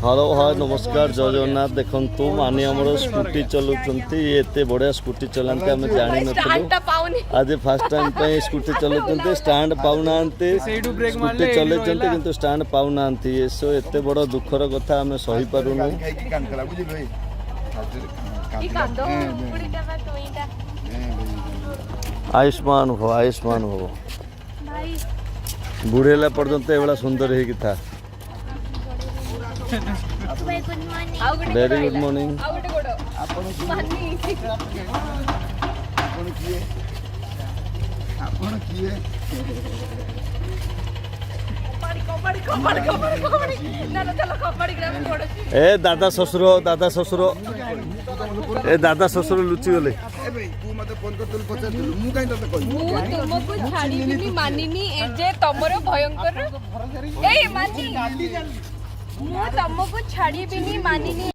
Hello hi नमस्कार जय जगन्नाथ देखु मानी आम स्कूटी चलाउंट एत बढ़िया स्कूटी चलाते आम जानी नु आज फास्ट टाइम पे स्कूटी चलाउंट स्टाण्ड पाऊना स्कूटी चलते कि स्टाण्ड पाऊना सो एत बड़ दुखर कथा आम सही पारुनु। आयुष्मान हो बुढ़ेला पर्यंत एवं सुंदर है था। Very good morning. ए दादा ससुर ए दादा ससुर लुचि गले मानिनी तमर भयंकर तुमको छाड़ी मानिनी।